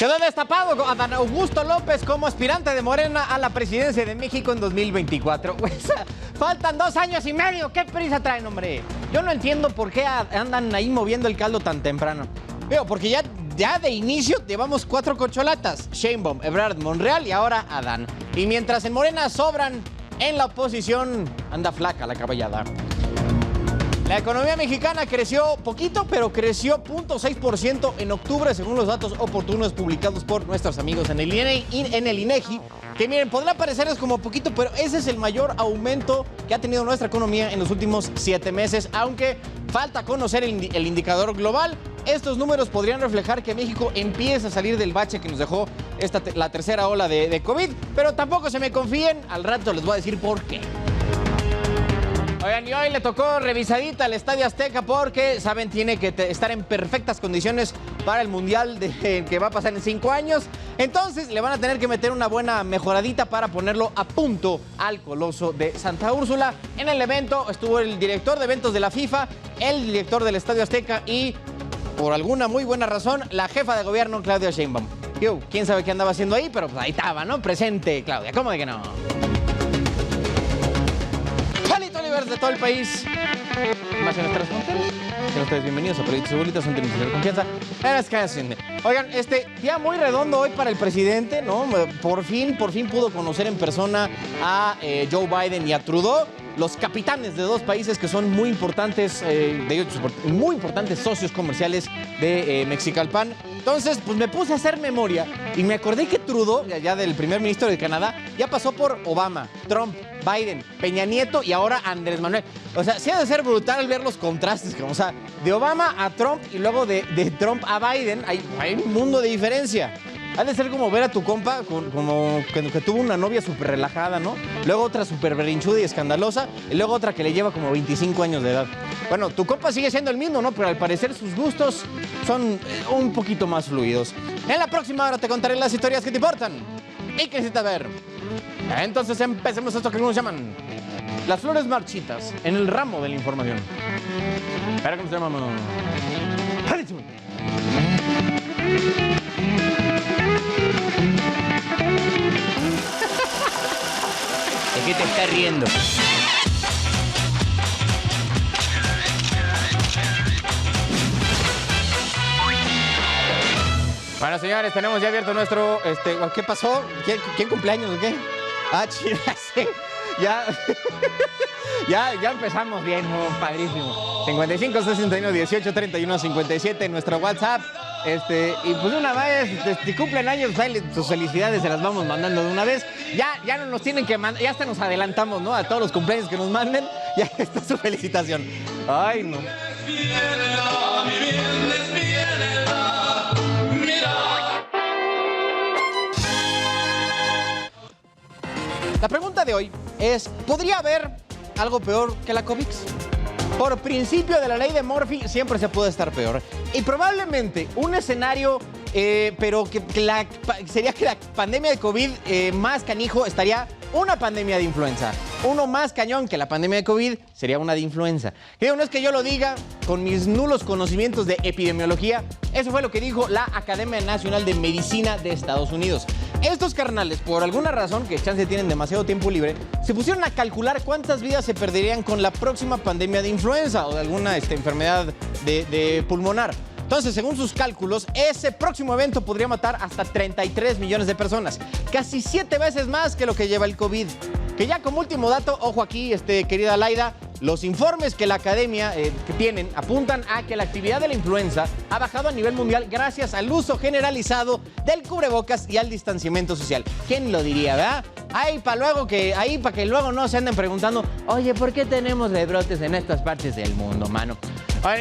Quedó destapado Adán Augusto López como aspirante de Morena a la presidencia de México en 2024. Pues, faltan 2 años y medio. ¿Qué prisa traen, hombre? Yo no entiendo por qué andan ahí moviendo el caldo tan temprano. Veo, porque ya de inicio llevamos 4 corcholatas. Sheinbaum, Ebrard, Monreal y ahora Adán. Y mientras en Morena sobran, en la oposición anda flaca la caballada. La economía mexicana creció poquito, pero creció 0.6% en octubre, según los datos oportunos publicados por nuestros amigos en el INEGI. Que miren, podrá parecerles como poquito, pero ese es el mayor aumento que ha tenido nuestra economía en los últimos 7 meses. Aunque falta conocer el indicador global, estos números podrían reflejar que México empieza a salir del bache que nos dejó la tercera ola de COVID. Pero tampoco se me confíen, al rato les voy a decir por qué. Oigan, y hoy le tocó revisadita al Estadio Azteca porque, saben, tiene que estar en perfectas condiciones para el Mundial que va a pasar en 5 años. Entonces le van a tener que meter una buena mejoradita para ponerlo a punto al Coloso de Santa Úrsula. En el evento estuvo el director de eventos de la FIFA, el director del Estadio Azteca y, por alguna muy buena razón, la jefa de gobierno, Claudia Sheinbaum. ¿Quién sabe qué andaba haciendo ahí? Pero pues ahí estaba, ¿no? Presente, Claudia. ¿Cómo de que no? De todo el país, más en nuestras fronteras. Sean ustedes bienvenidos a Proyectos y Bolitas, un trimestre de confianza. Oigan, día muy redondo hoy para el presidente, ¿no? Por fin pudo conocer en persona a Joe Biden y a Trudeau, los capitanes de 2 países que son muy importantes, muy importantes socios comerciales de Mexicalpan. Entonces, pues me puse a hacer memoria y me acordé que Trudeau, ya del primer ministro de Canadá, ya pasó por Obama, Trump, Biden, Peña Nieto y ahora Andrés Manuel. O sea, sí ha de ser brutal ver los contrastes. O sea, de Obama a Trump y luego de Trump a Biden, hay un mundo de diferencia. Ha de ser como ver a tu compa como que tuvo una novia súper relajada, ¿no? Luego otra súper berrinchuda y escandalosa, y luego otra que le lleva como 25 años de edad. Bueno, tu compa sigue siendo el mismo, ¿no? Pero al parecer sus gustos son un poquito más fluidos. En la próxima hora te contaré las historias que te importan y que necesitas ver. Entonces empecemos esto que nos llaman las flores marchitas en el ramo de la información. Espera, ¿cómo se llama? ¿De qué te estás riendo? Bueno, señores, tenemos ya abierto nuestro... ¿Qué pasó? ¿Quién cumpleaños o qué? Ah, chida, sí. Ya empezamos bien, ¿no? Padrísimo. 55 61 18 31 57 en nuestro WhatsApp. Y pues una vez, si cumplen años, sus felicidades se las vamos mandando de una vez. Ya no nos tienen que mandar, ya hasta nos adelantamos, ¿no? A todos los cumpleaños que nos manden, ya está su felicitación. Ay, no. La pregunta de hoy es, ¿podría haber algo peor que la COVID? Por principio de la ley de Murphy, siempre se puede estar peor. Y probablemente un escenario, pero sería que la pandemia de COVID más canijo estaría una pandemia de influenza. Uno más cañón que la pandemia de COVID sería una de influenza. No es que yo lo diga con mis nulos conocimientos de epidemiología. Eso fue lo que dijo la Academia Nacional de Medicina de Estados Unidos. Estos carnales, por alguna razón, que chance tienen demasiado tiempo libre, se pusieron a calcular cuántas vidas se perderían con la próxima pandemia de influenza o de alguna enfermedad de pulmonar. Entonces, según sus cálculos, ese próximo evento podría matar hasta 33 millones de personas. Casi 7 veces más que lo que lleva el COVID. Que ya como último dato, ojo aquí, querida Laida, los informes que la academia que tienen apuntan a que la actividad de la influenza ha bajado a nivel mundial gracias al uso generalizado del cubrebocas y al distanciamiento social. ¿Quién lo diría, verdad? Para que luego no se anden preguntando, oye, ¿por qué tenemos rebrotes en estas partes del mundo, mano?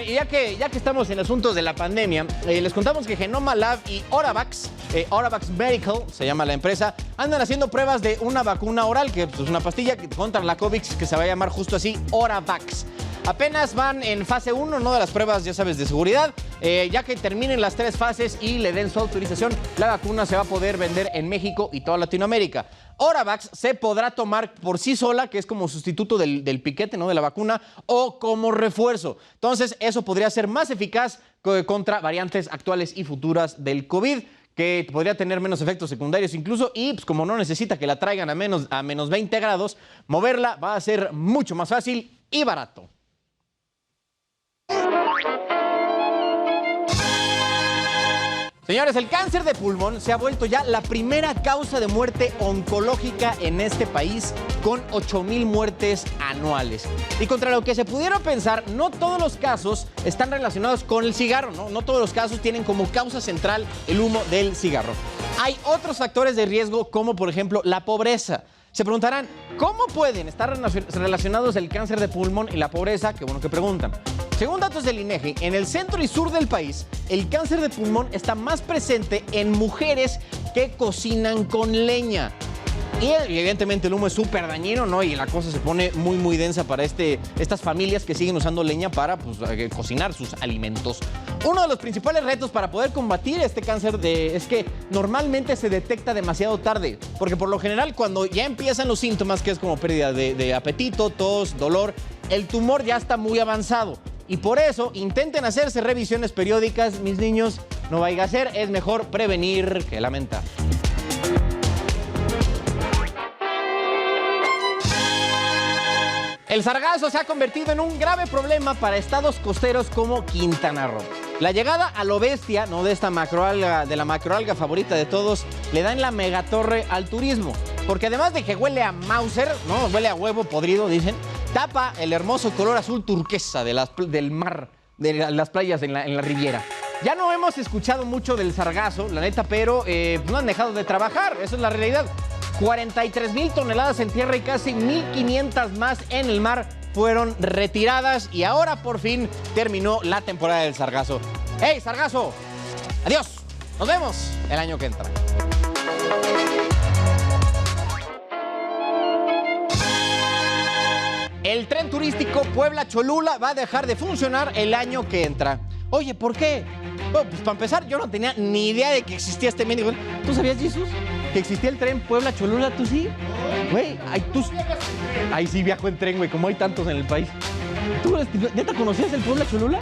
Y ya que estamos en asuntos de la pandemia, les contamos que Genoma Lab y Oravax Medical, se llama la empresa, andan haciendo pruebas de una vacuna oral, que es una pastilla contra la COVID que se va a llamar justo así, Oravax. Apenas van en fase 1, ¿no? De las pruebas, ya sabes, de seguridad. Ya que terminen las 3 fases y le den su autorización, la vacuna se va a poder vender en México y toda Latinoamérica. Oravax se podrá tomar por sí sola, que es como sustituto del piquete, ¿no? De la vacuna, o como refuerzo. Entonces, eso podría ser más eficaz contra variantes actuales y futuras del COVID, que podría tener menos efectos secundarios incluso, y pues como no necesita que la traigan a menos 20 grados, moverla va a ser mucho más fácil y barato. Señores, el cáncer de pulmón se ha vuelto ya la primera causa de muerte oncológica en este país, con 8,000 muertes anuales. Y contra lo que se pudiera pensar, no todos los casos están relacionados con el cigarro, ¿no? No todos los casos tienen como causa central el humo del cigarro. Hay otros factores de riesgo, como por ejemplo la pobreza. Se preguntarán, ¿cómo pueden estar relacionados el cáncer de pulmón y la pobreza? Qué bueno que preguntan. Según datos del INEGI, en el centro y sur del país, el cáncer de pulmón está más presente en mujeres que cocinan con leña. Y evidentemente el humo es súper dañino, ¿no? Y la cosa se pone muy, muy densa para estas familias que siguen usando leña para cocinar sus alimentos. Uno de los principales retos para poder combatir este cáncer es que normalmente se detecta demasiado tarde, porque por lo general cuando ya empiezan los síntomas, que es como pérdida de apetito, tos, dolor, el tumor ya está muy avanzado. Y por eso intenten hacerse revisiones periódicas, mis niños, no vaya a ser, es mejor prevenir que lamentar. El sargazo se ha convertido en un grave problema para estados costeros como Quintana Roo. La llegada a lo bestia, ¿no?, de esta macroalga, de la macroalga favorita de todos, le da en la megatorre al turismo. Porque además de que huele a Mauser, ¿no?, huele a huevo podrido, dicen, tapa el hermoso color azul turquesa del mar, de las playas en la Riviera. Ya no hemos escuchado mucho del sargazo, la neta, pero no han dejado de trabajar, esa es la realidad. 43,000 toneladas en tierra y casi 1,500 más en el mar fueron retiradas y ahora por fin terminó la temporada del sargazo. ¡Hey, sargazo! ¡Adiós! Nos vemos el año que entra. El tren turístico Puebla-Cholula va a dejar de funcionar el año que entra. Oye, ¿por qué? Bueno, pues para empezar, yo no tenía ni idea de que existía este mendigo. ¿Tú sabías, Jesús, que existía el tren Puebla-Cholula? ¿Tú sí? Güey, ahí sí viajo en tren, güey, como hay tantos en el país. ¿Tú neta conocías el Puebla-Cholula?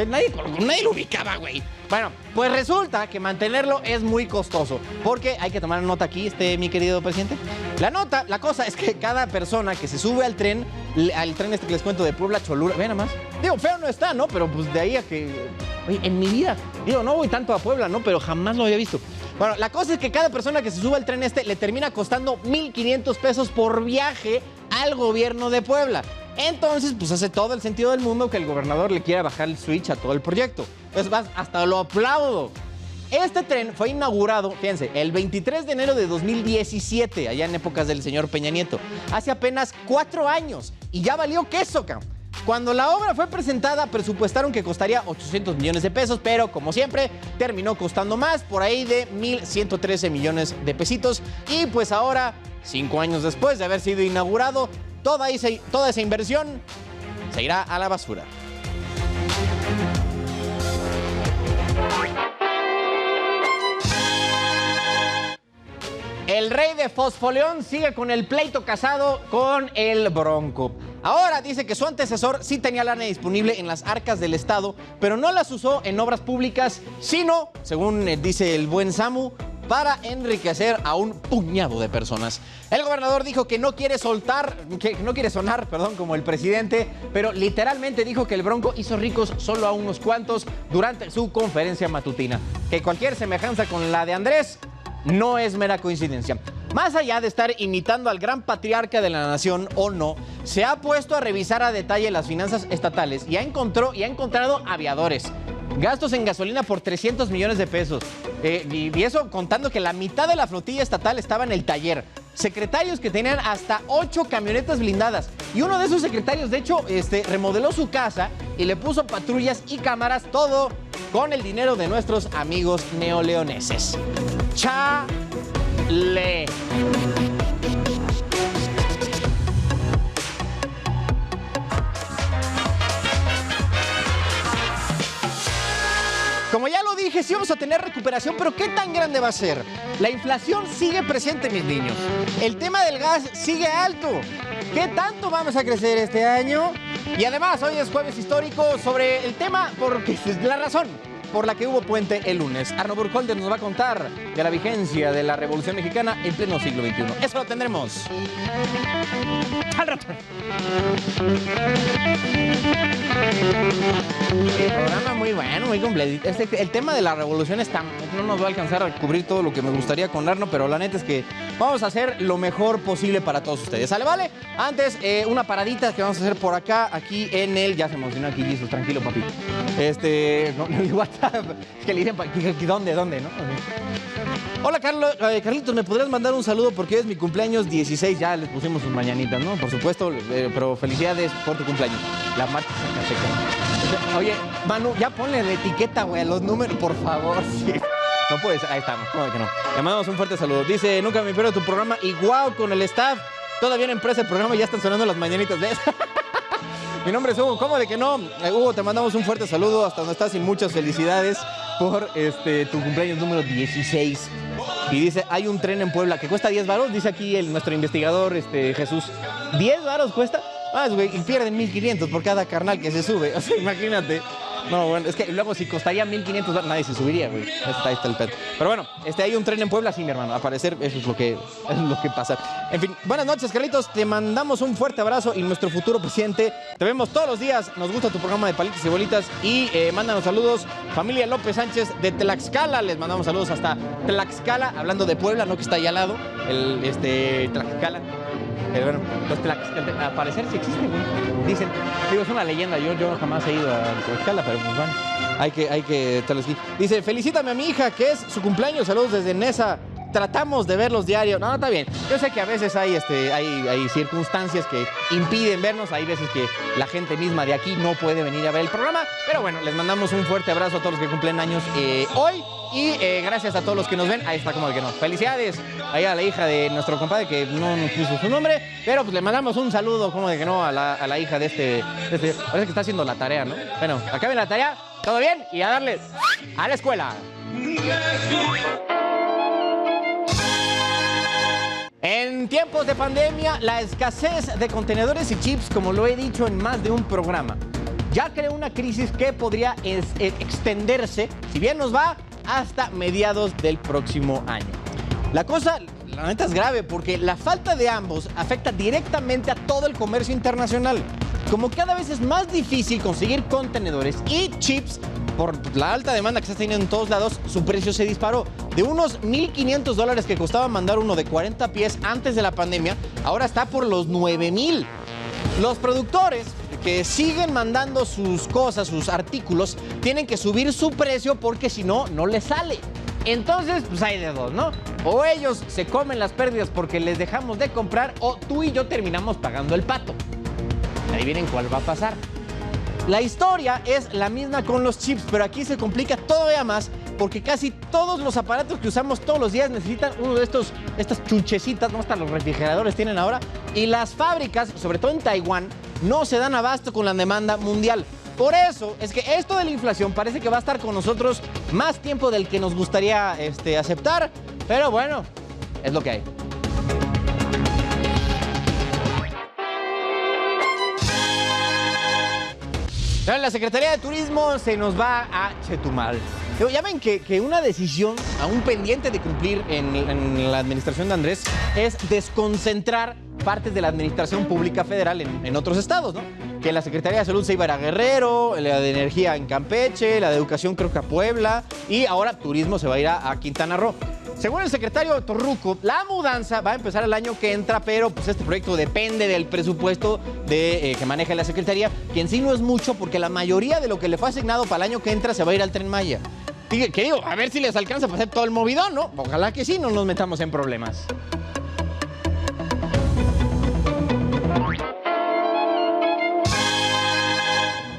Nadie lo ubicaba, güey. Bueno, pues resulta que mantenerlo es muy costoso, porque hay que tomar nota aquí, mi querido presidente. La cosa es que cada persona que se sube al tren este que les cuento de Puebla-Cholula, vean nada más. Digo, feo no está, ¿no? Pero pues de ahí a que... Oye, en mi vida, digo, no voy tanto a Puebla, ¿no? Pero jamás lo había visto. Bueno, la cosa es que cada persona que se sube al tren le termina costando 1,500 pesos por viaje al gobierno de Puebla. Entonces, pues hace todo el sentido del mundo que el gobernador le quiera bajar el switch a todo el proyecto. Pues hasta lo aplaudo. Este tren fue inaugurado, fíjense, el 23 de enero de 2017, allá en épocas del señor Peña Nieto. Hace apenas 4 años y ya valió queso, cabrón. Cuando la obra fue presentada, presupuestaron que costaría 800 millones de pesos, pero como siempre, terminó costando más, por ahí de 1,113 millones de pesitos. Y pues ahora, 5 años después de haber sido inaugurado, toda esa inversión se irá a la basura. El rey de Fosfoleón sigue con el pleito casado con el Bronco. Ahora dice que su antecesor sí tenía lana disponible en las arcas del Estado, pero no las usó en obras públicas, sino, según dice el buen Samu, para enriquecer a un puñado de personas. El gobernador dijo que no quiere sonar, como el presidente, pero literalmente dijo que el Bronco hizo ricos solo a unos cuantos durante su conferencia matutina. Que cualquier semejanza con la de Andrés no es mera coincidencia. Más allá de estar imitando al gran patriarca de la nación o no, se ha puesto a revisar a detalle las finanzas estatales y ha encontrado aviadores, gastos en gasolina por 300 millones de pesos. Y eso contando que la mitad de la flotilla estatal estaba en el taller. Secretarios que tenían hasta 8 camionetas blindadas. Y uno de esos secretarios, de hecho, remodeló su casa y le puso patrullas y cámaras, todo con el dinero de nuestros amigos neoleoneses. ¡Chale! Como ya lo dije, sí vamos a tener recuperación, pero ¿qué tan grande va a ser? La inflación sigue presente, mis niños. El tema del gas sigue alto. ¿Qué tanto vamos a crecer este año? Y además, hoy es jueves histórico sobre el tema, porque es la razón. por la que hubo puente el lunes. Arno Burkholder nos va a contar de la vigencia de la Revolución Mexicana en pleno siglo XXI. Eso lo tendremos al rato. El programa muy bueno, muy completo. El tema de la revolución no nos va a alcanzar a cubrir todo lo que me gustaría con Arno, pero la neta es que vamos a hacer lo mejor posible para todos ustedes. ¿Sale, vale? Antes, una paradita que vamos a hacer por acá, aquí en el... Ya se emocionó aquí, Jesus, tranquilo, papi. No, el WhatsApp, es que le dicen, ¿dónde, no? Hola, Carlitos, ¿me podrías mandar un saludo? Porque hoy es mi cumpleaños 16, ya les pusimos sus mañanitas, ¿no? Por supuesto, pero felicidades por tu cumpleaños. La marcha Zacatecas. Oye, Manu, ya ponle la etiqueta, güey, a los números, por favor, sí. No puede ser, ahí estamos, ¿cómo que no? Le mandamos un fuerte saludo. Dice, nunca me pierdo tu programa y wow, con el staff, todavía no empresa el programa y ya están sonando las mañanitas de eso. Mi nombre es Hugo, ¿cómo de que no? Hugo, te mandamos un fuerte saludo hasta donde estás y muchas felicidades por tu cumpleaños número 16. Y dice, hay un tren en Puebla que cuesta 10 varos, dice aquí nuestro investigador Jesús. ¿10 varos cuesta? Güey, y pierden 1,500 por cada carnal que se sube. O sea, imagínate. No, bueno, es que luego si costaría 1,500, nadie se subiría, güey. Ahí está el pedo. Pero bueno, hay un tren en Puebla, sí, mi hermano. Al parecer, eso es lo que pasa. En fin, buenas noches, Carlitos. Te mandamos un fuerte abrazo y nuestro futuro presidente. Te vemos todos los días. Nos gusta tu programa de Palitos y Bolitas. Y mándanos saludos. Familia López Sánchez de Tlaxcala. Les mandamos saludos hasta Tlaxcala. Hablando de Puebla, no que está ahí al lado. Tlaxcala. Bueno, al parecer sí existe, güey. Dicen, digo, es una leyenda. Yo jamás he ido a Tlaxcala, pero pues bueno, hay que estarles aquí. Dice, felicítame a mi hija, que es su cumpleaños. Saludos desde Nesa. Tratamos de verlos diario. No, está bien. Yo sé que a veces hay circunstancias que impiden vernos. Hay veces que la gente misma de aquí no puede venir a ver el programa. Pero bueno, les mandamos un fuerte abrazo a todos los que cumplen años hoy. Y gracias a todos los que nos ven. Ahí está, como de que no. Felicidades ahí a la hija de nuestro compadre que no nos puso su nombre. Pero pues le mandamos un saludo, como de que no, a la hija de parece que está haciendo la tarea, ¿no? Bueno, acaben la tarea. ¿Todo bien? Y a darle a la escuela. En tiempos de pandemia, la escasez de contenedores y chips, como lo he dicho en más de un programa, ya creó una crisis que podría extenderse, si bien nos va, hasta mediados del próximo año. La cosa, la neta, es grave porque la falta de ambos afecta directamente a todo el comercio internacional. Como cada vez es más difícil conseguir contenedores y chips, por la alta demanda que se está teniendo en todos lados, su precio se disparó. De unos $1,500 que costaba mandar uno de 40 pies antes de la pandemia, ahora está por los 9,000. Los productores que siguen mandando sus cosas, sus artículos, tienen que subir su precio porque si no, no les sale. Entonces, pues hay de dos, ¿no? O ellos se comen las pérdidas porque les dejamos de comprar, o tú y yo terminamos pagando el pato. Adivinen cuál va a pasar. La historia es la misma con los chips, pero aquí se complica todavía más porque casi todos los aparatos que usamos todos los días necesitan uno de estas chunchecitas, ¿no? Hasta los refrigeradores tienen ahora. Y las fábricas, sobre todo en Taiwán, no se dan abasto con la demanda mundial. Por eso es que esto de la inflación parece que va a estar con nosotros más tiempo del que nos gustaría aceptar. Pero bueno, es lo que hay. La Secretaría de Turismo se nos va a Chetumal. Ya ven que una decisión aún pendiente de cumplir en la administración de Andrés es desconcentrar partes de la administración pública federal en otros estados, ¿no? Que la Secretaría de Salud se iba a ir a Guerrero, la de Energía en Campeche, la de Educación creo que a Puebla, y ahora Turismo se va a ir a Quintana Roo. Según el secretario Torruco, la mudanza va a empezar el año que entra, pero pues este proyecto depende del presupuesto que maneja la Secretaría, que en sí no es mucho porque la mayoría de lo que le fue asignado para el año que entra se va a ir al Tren Maya. Que digo, a ver si les alcanza para hacer todo el movidón, ¿no? Ojalá que sí, no nos metamos en problemas.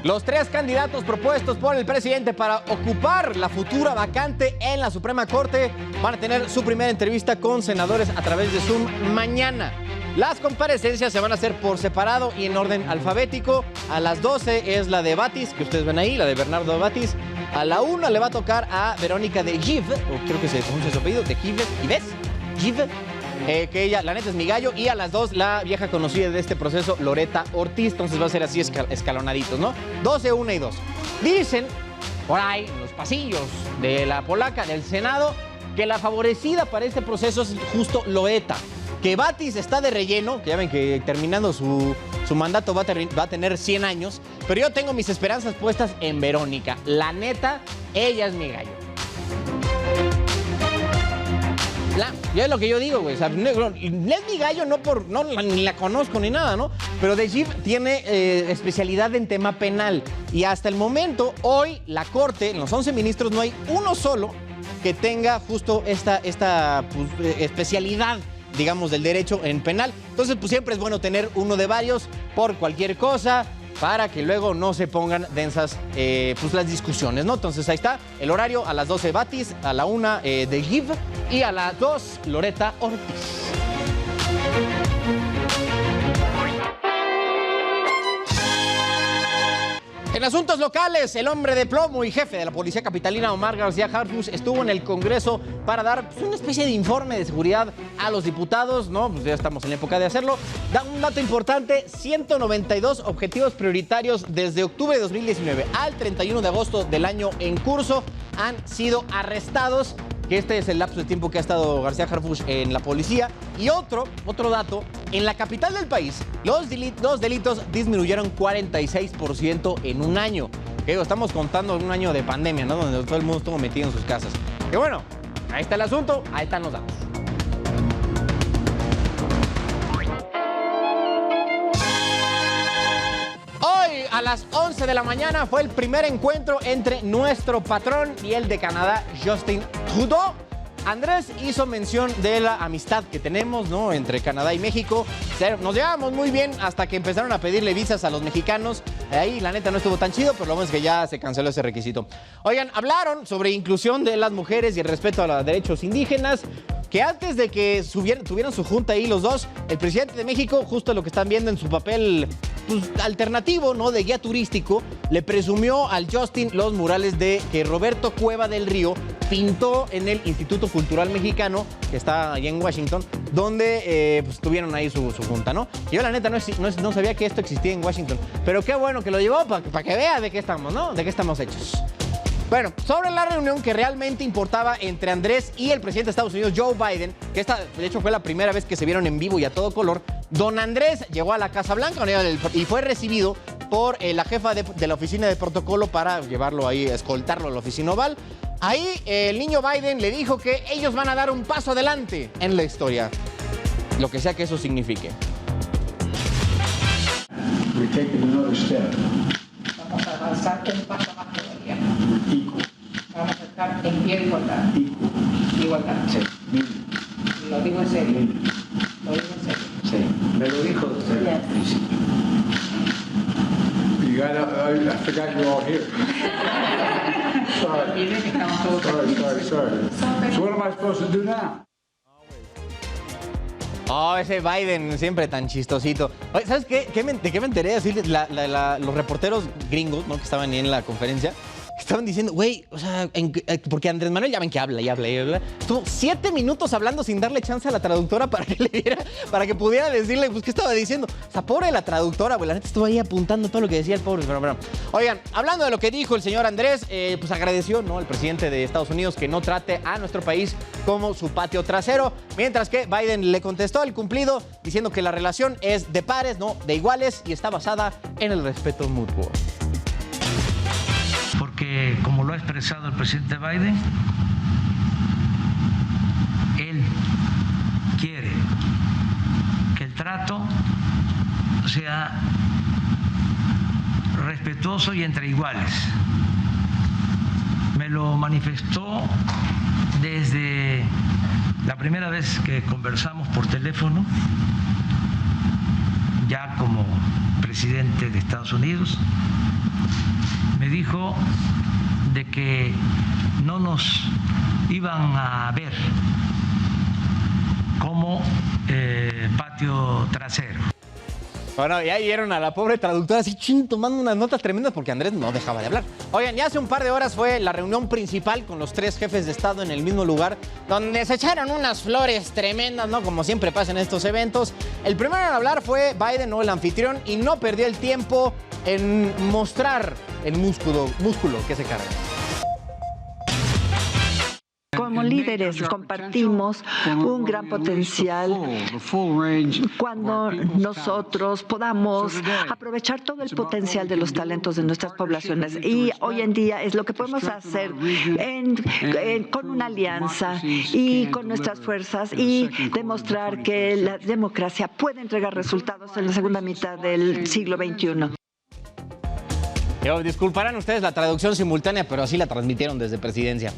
Los 3 candidatos propuestos por el presidente para ocupar la futura vacante en la Suprema Corte van a tener su primera entrevista con senadores a través de Zoom mañana. Las comparecencias se van a hacer por separado y en orden alfabético. A las 12 es la de Batis, que ustedes ven ahí, la de Bernardo Batis. A la 1 le va a tocar a Verónica de Give, o creo que se pronuncia su apellido, de Give, que ella, la neta, es mi gallo. Y a las 2, la vieja conocida de este proceso, Loreta Ortiz. Entonces va a ser así escalonaditos, ¿no? 12, 1 y 2. Dicen, por ahí en los pasillos de la polaca, del Senado, que la favorecida para este proceso es justo Loeta. Que Batis está de relleno, que ya ven que terminando su mandato va a tener 100 años, pero yo tengo mis esperanzas puestas en Verónica. La neta, ella es mi gallo. Ya es lo que yo digo, güey. O sea, no es mi gallo, ni la conozco ni nada, ¿no? Pero The Gift tiene especialidad en tema penal. Y hasta el momento, hoy, la Corte, en los 11 ministros, no hay uno solo que tenga justo esta especialidad, digamos, del derecho en penal. Entonces, pues siempre es bueno tener uno de varios por cualquier cosa, para que luego no se pongan densas pues las discusiones, ¿no? Entonces ahí está el horario: a las 12 Batis, a la 1 The Gift y a las 2 Loretta Ortiz. En asuntos locales, el hombre de plomo y jefe de la policía capitalina, Omar García Harfuch, estuvo en el Congreso para dar una especie de informe de seguridad a los diputados, ¿no? Pues ya estamos en la época de hacerlo. Da un dato importante: 192 objetivos prioritarios desde octubre de 2019 al 31 de agosto del año en curso han sido arrestados. Que este es el lapso de tiempo que ha estado García Harfuch en la policía. Y otro dato: en la capital del país, los delitos disminuyeron 46% en un año. Que digo, estamos contando un año de pandemia, ¿no? Donde todo el mundo estuvo metido en sus casas. Que bueno, ahí está el asunto, ahí están los datos. Hoy a las 11 de la mañana fue el primer encuentro entre nuestro patrón y el de Canadá, Justin Trudeau. Andrés hizo mención de la amistad que tenemos, ¿no?, entre Canadá y México. Nos llevamos muy bien hasta que empezaron a pedirle visas a los mexicanos. Ahí la neta no estuvo tan chido, pero lo bueno es que ya se canceló ese requisito. Oigan, hablaron sobre inclusión de las mujeres y el respeto a los derechos indígenas. Que antes de que tuvieran su junta ahí los dos, el presidente de México, justo lo que están viendo en su papel pues, alternativo, ¿no?, de guía turístico, le presumió al Justin los murales que Roberto Cueva del Río pintó en el Instituto Cultural Mexicano, que está allá en Washington, donde pues, tuvieron ahí su junta, ¿no? Yo la neta no sabía que esto existía en Washington, pero qué bueno que lo llevó para que vea de qué estamos, ¿no? De qué estamos hechos. Bueno, sobre la reunión que realmente importaba entre Andrés y el presidente de Estados Unidos, Joe Biden, que esta, de hecho, fue la primera vez que se vieron en vivo y a todo color, don Andrés llegó a la Casa Blanca y fue recibido por la jefa de la oficina de protocolo para llevarlo ahí, escoltarlo a la oficina oval. Ahí el niño Biden le dijo que ellos van a dar un paso adelante en la historia, lo que sea que eso signifique. We're taking another step. Vamos a avanzar un paso más todavía. Equal. Vamos a estar en pie de igualdad. Equal. Igualdad. Sí. Lo digo en serio. Lo digo en serio. Sí. Me lo dijo desde el principio. I forgot you all here. Olvide que estamos todos aquí. Sorry. So what am I supposed to do now? Oh, ese Biden siempre tan chistosito. Oye, ¿sabes qué? ¿De qué me enteré? Así, los reporteros gringos, ¿no?, que estaban ahí en la conferencia, estaban diciendo, güey, o sea, porque Andrés Manuel ya ven que habla. Estuvo 7 minutos hablando sin darle chance a la traductora para que le diera, para que pudiera decirle, pues, qué estaba diciendo. O sea, pobre la traductora, güey, la neta estuvo ahí apuntando todo lo que decía el pobre. Pero bueno. Oigan, hablando de lo que dijo el señor Andrés, pues agradeció, ¿no?, al presidente de Estados Unidos que no trate a nuestro país como su patio trasero, mientras que Biden le contestó al cumplido diciendo que la relación es de pares, no de iguales, y está basada en el respeto mutuo. Porque, como lo ha expresado el presidente Biden, él quiere que el trato sea respetuoso y entre iguales. Me lo manifestó desde la primera vez que conversamos por teléfono, ya como presidente de Estados Unidos. Me dijo de que no nos iban a ver como patio trasero. Bueno, ya vieron a la pobre traductora así tomando unas notas tremendas porque Andrés no dejaba de hablar. Oigan, ya hace un par de horas fue la reunión principal con los 3 jefes de Estado en el mismo lugar, donde se echaron unas flores tremendas, ¿no?, como siempre pasa en estos eventos. El primero en hablar fue Biden, ¿no?, el anfitrión, y no perdió el tiempo en mostrar el músculo que se carga. como líderes compartimos un gran potencial cuando nosotros podamos aprovechar todo el potencial de los talentos de nuestras poblaciones. Y hoy en día es lo que podemos hacer con una alianza y con nuestras fuerzas y demostrar que la democracia puede entregar resultados en la segunda mitad del siglo XXI. Disculparán ustedes la traducción simultánea, pero así la transmitieron desde Presidencia.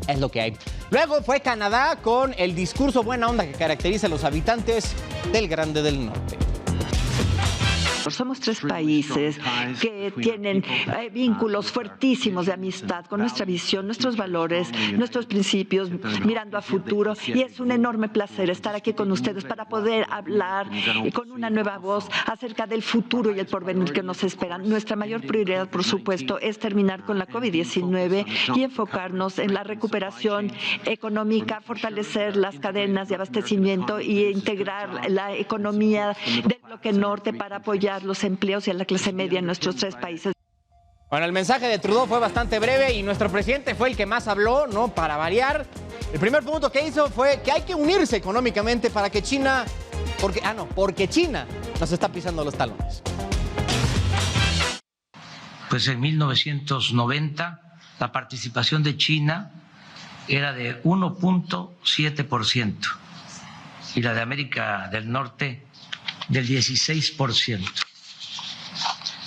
Es lo que hay. Luego fue Canadá con el discurso buena onda que caracteriza a los habitantes del Grande del Norte. Somos 3 países que tienen vínculos fuertísimos de amistad con nuestra visión, nuestros valores, nuestros principios, mirando a futuro. Y es un enorme placer estar aquí con ustedes para poder hablar con una nueva voz acerca del futuro y el porvenir que nos esperan. Nuestra mayor prioridad, por supuesto, es terminar con la COVID-19 y enfocarnos en la recuperación económica, fortalecer las cadenas de abastecimiento e integrar la economía del bloque norte para apoyar los empleos y a la clase media en nuestros 3 países. Bueno, el mensaje de Trudeau fue bastante breve y nuestro presidente fue el que más habló, ¿no? Para variar. El primer punto que hizo fue que hay que unirse económicamente para que China... porque China nos está pisando los talones. Pues en 1990 la participación de China era de 1.7% y la de América del Norte del 16%.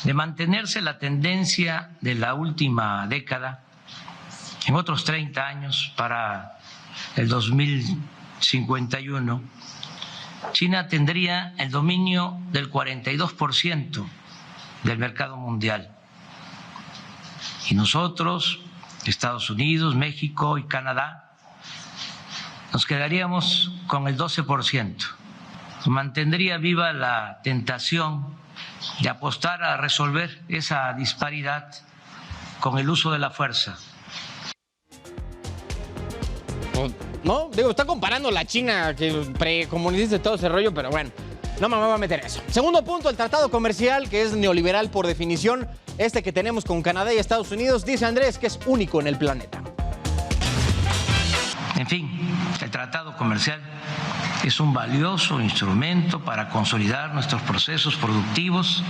De mantenerse la tendencia de la última década, en otros 30 años, para el 2051, China tendría el dominio del 42% del mercado mundial. Y nosotros, Estados Unidos, México y Canadá, nos quedaríamos con el 12%. Mantendría viva la tentación de apostar a resolver esa disparidad con el uso de la fuerza. No, digo, está comparando la China que precomunista y todo ese rollo, pero bueno, no me voy a meter eso. Segundo punto, el tratado comercial, que es neoliberal por definición, este que tenemos con Canadá y Estados Unidos, dice Andrés que es único en el planeta. En fin, el tratado comercial es un valioso instrumento para consolidar nuestros procesos productivos,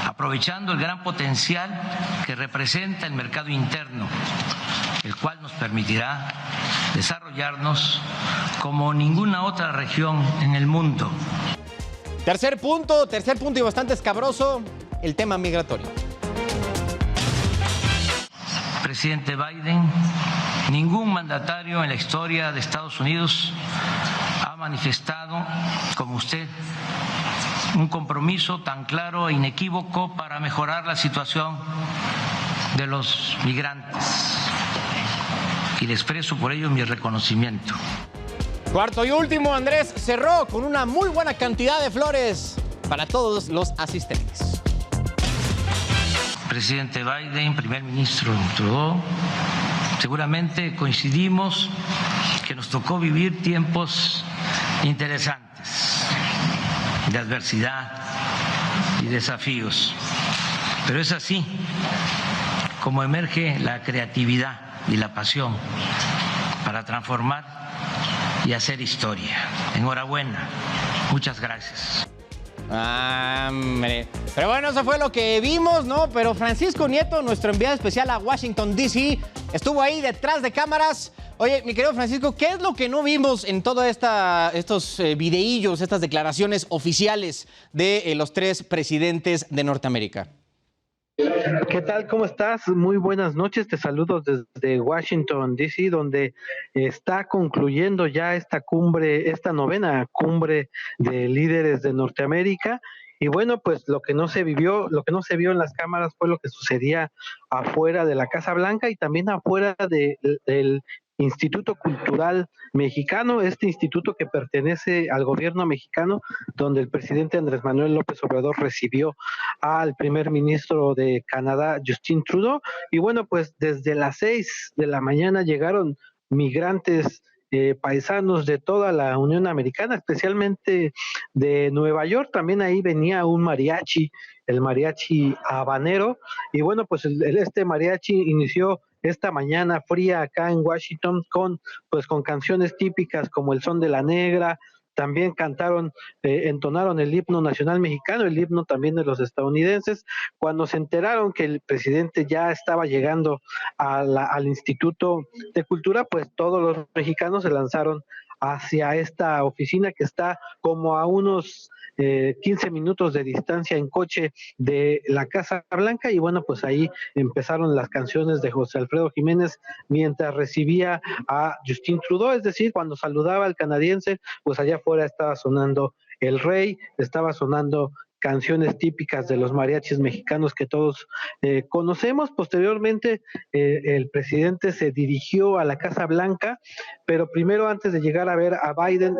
aprovechando el gran potencial que representa el mercado interno, el cual nos permitirá desarrollarnos como ninguna otra región en el mundo. Tercer punto y bastante escabroso, el tema migratorio. Presidente Biden, ningún mandatario en la historia de Estados Unidos ha manifestado, como usted, un compromiso tan claro e inequívoco para mejorar la situación de los migrantes. Y le expreso por ello mi reconocimiento. Cuarto y último, Andrés cerró con una muy buena cantidad de flores para todos los asistentes. Presidente Biden, primer ministro Trudeau, seguramente coincidimos que nos tocó vivir tiempos interesantes de adversidad y desafíos. Pero es así como emerge la creatividad y la pasión para transformar y hacer historia. Enhorabuena. Muchas gracias. Hombre. Pero bueno, eso fue lo que vimos, ¿no? Pero Francisco Nieto, nuestro enviado especial a Washington, D.C., estuvo ahí detrás de cámaras. Oye, mi querido Francisco, ¿qué es lo que no vimos en todos estos videillos, estas declaraciones oficiales de los 3 presidentes de Norteamérica? ¿Qué tal? ¿Cómo estás? Muy buenas noches. Te saludo desde Washington, D.C., donde está concluyendo ya esta cumbre, esta 9ª cumbre de líderes de Norteamérica. Y bueno, pues lo que no se vio en las cámaras fue lo que sucedía afuera de la Casa Blanca y también afuera del Instituto Cultural Mexicano, este instituto que pertenece al gobierno mexicano, donde el presidente Andrés Manuel López Obrador recibió al primer ministro de Canadá, Justin Trudeau. Y bueno, pues desde las 6 de la mañana llegaron migrantes paisanos de toda la Unión Americana, especialmente de Nueva York. También ahí venía un mariachi, el mariachi habanero, y bueno, pues este mariachi inició esta mañana fría acá en Washington con canciones típicas como el Son de la Negra. También cantaron, entonaron el himno nacional mexicano, el himno también de los estadounidenses. Cuando se enteraron que el presidente ya estaba llegando al Instituto de Cultura, pues todos los mexicanos se lanzaron hacia esta oficina que está como a unos 15 minutos de distancia en coche de la Casa Blanca, y bueno, pues ahí empezaron las canciones de José Alfredo Jiménez mientras recibía a Justin Trudeau, es decir, cuando saludaba al canadiense, pues allá afuera estaba sonando El Rey, estaba sonando canciones típicas de los mariachis mexicanos que todos conocemos. Posteriormente, el presidente se dirigió a la Casa Blanca, pero primero, antes de llegar a ver a Biden,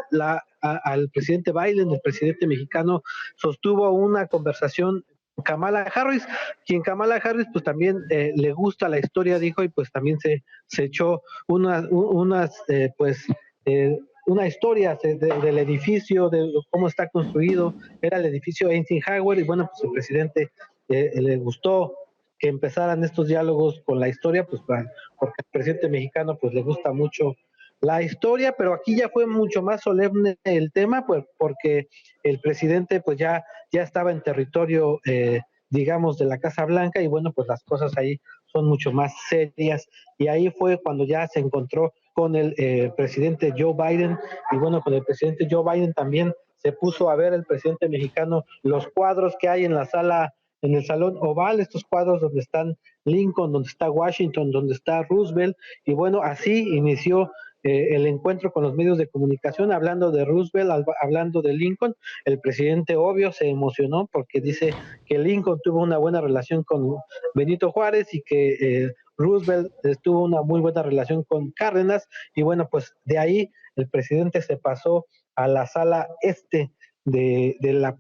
al presidente Biden, el presidente mexicano, sostuvo una conversación con Kamala Harris, quien Kamala Harris pues también le gusta la historia, dijo, y pues también se echó una historia del edificio, de cómo está construido. Era el edificio Eisenhower, y bueno, pues el presidente le gustó que empezaran estos diálogos con la historia, pues porque al presidente mexicano pues le gusta mucho la historia, pero aquí ya fue mucho más solemne el tema, pues porque el presidente pues ya estaba en territorio, digamos, de la Casa Blanca, y bueno, pues las cosas ahí son mucho más serias, y ahí fue cuando ya se encontró con el presidente Joe Biden, y bueno, con el presidente Joe Biden también se puso a ver el presidente mexicano los cuadros que hay en la sala, en el Salón Oval, estos cuadros donde están Lincoln, donde está Washington, donde está Roosevelt, y bueno, así inició el encuentro con los medios de comunicación, hablando de Roosevelt, hablando de Lincoln. El presidente, obvio, se emocionó porque dice que Lincoln tuvo una buena relación con Benito Juárez y que Roosevelt tuvo una muy buena relación con Cárdenas, y bueno, pues de ahí el presidente se pasó a la sala de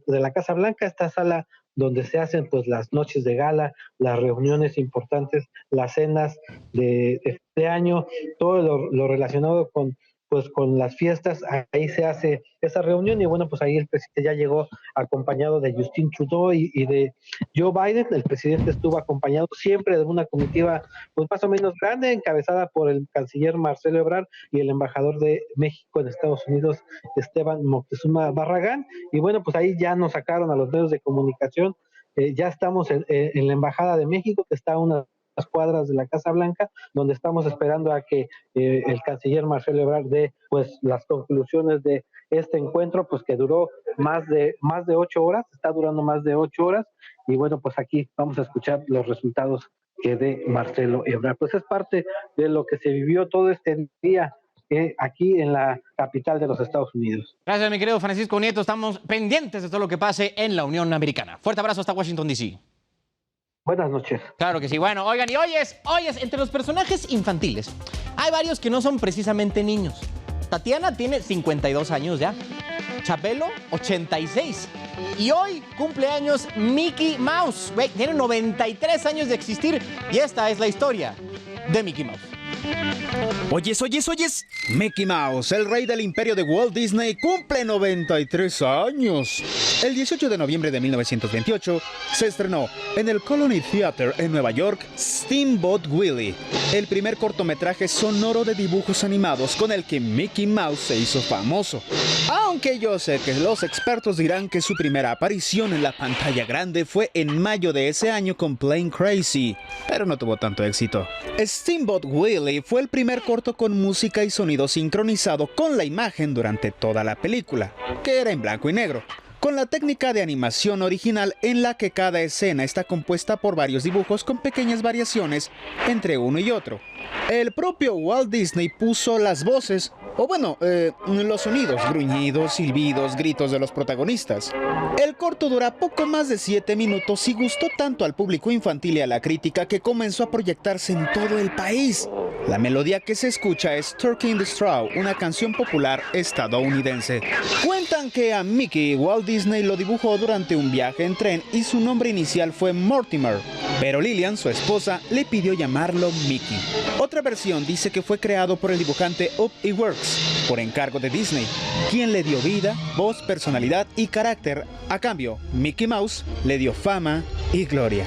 la Casa Blanca, esta sala donde se hacen pues las noches de gala, las reuniones importantes, las cenas de año, todo lo relacionado con las fiestas. Ahí se hace esa reunión, y bueno, pues ahí el presidente ya llegó acompañado de Justin Trudeau y de Joe Biden. El presidente estuvo acompañado siempre de una comitiva pues más o menos grande, encabezada por el canciller Marcelo Ebrard y el embajador de México en Estados Unidos, Esteban Moctezuma Barragán. Y bueno, pues ahí ya nos sacaron a los medios de comunicación. Ya estamos en la Embajada de México, que está a unas cuadras de la Casa Blanca, donde estamos esperando a que el canciller Marcelo Ebrard dé pues las conclusiones de este encuentro, pues que duró más de 8 horas, está durando más de 8 horas, y bueno, pues aquí vamos a escuchar los resultados que dé Marcelo Ebrard. Pues es parte de lo que se vivió todo este día aquí en la capital de los Estados Unidos. Gracias, mi querido Francisco Nieto. Estamos pendientes de todo lo que pase en la Unión Americana. Fuerte abrazo hasta Washington, D.C. Buenas noches. Claro que sí. Bueno, oigan, y oyes, entre los personajes infantiles hay varios que no son precisamente niños. Tatiana tiene 52 años ya. Chabelo, 86. Y hoy cumple años Mickey Mouse. Tiene 93 años de existir, y esta es la historia de Mickey Mouse. Oyes, Mickey Mouse, el rey del imperio de Walt Disney, cumple 93 años. El 18 de noviembre de 1928 se estrenó en el Colony Theater en Nueva York Steamboat Willie, el primer cortometraje sonoro de dibujos animados con el que Mickey Mouse se hizo famoso. Aunque yo sé que los expertos dirán que su primera aparición en la pantalla grande fue en mayo de ese año con Plane Crazy, pero no tuvo tanto éxito. Steamboat Willie fue el primer corto con música y sonido sincronizado con la imagen durante toda la película, que era en blanco y negro, con la técnica de animación original en la que cada escena está compuesta por varios dibujos con pequeñas variaciones entre uno y otro. El propio Walt Disney puso las voces, los sonidos, gruñidos, silbidos, gritos de los protagonistas. El corto dura poco más de 7 minutos y gustó tanto al público infantil y a la crítica que comenzó a proyectarse en todo el país. La melodía que se escucha es Turkey in the Straw, una canción popular estadounidense. Cuentan que a Mickey Walt Disney lo dibujó durante un viaje en tren y su nombre inicial fue Mortimer, pero Lillian, su esposa, le pidió llamarlo Mickey. Otra versión dice que fue creado por el dibujante Ub Iwerks, por encargo de Disney, quien le dio vida, voz, personalidad y carácter. A cambio, Mickey Mouse le dio fama y gloria.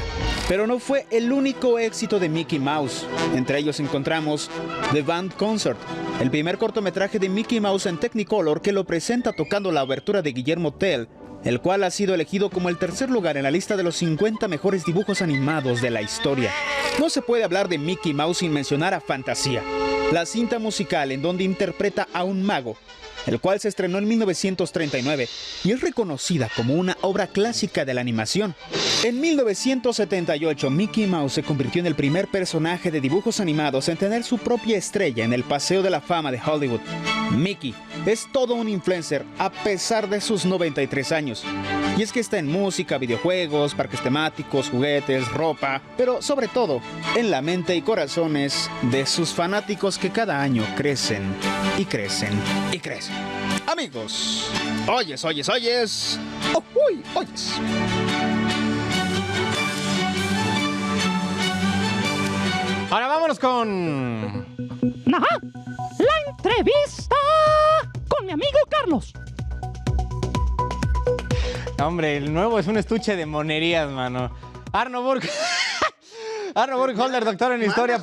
Pero no fue el único éxito de Mickey Mouse. Entre ellos encontramos The Band Concert, el primer cortometraje de Mickey Mouse en Technicolor que lo presenta tocando la obertura de Guillermo Tell, el cual ha sido elegido como el tercer lugar en la lista de los 50 mejores dibujos animados de la historia. No se puede hablar de Mickey Mouse sin mencionar a Fantasía, la cinta musical en donde interpreta a un mago, el cual se estrenó en 1939 y es reconocida como una obra clásica de la animación. En 1978, Mickey Mouse se convirtió en el primer personaje de dibujos animados en tener su propia estrella en el Paseo de la Fama de Hollywood. Mickey es todo un influencer a pesar de sus 93 años. Y es que está en música, videojuegos, parques temáticos, juguetes, ropa, pero sobre todo en la mente y corazones de sus fanáticos que cada año crecen y crecen y crecen. Amigos, oyes. ¡Oh, uy, oyes! Ahora vámonos con... Ajá, la entrevista con mi amigo Carlos. Hombre, el nuevo es un estuche de monerías, mano. Arno Burg... Arno Burgholder, doctor en historia.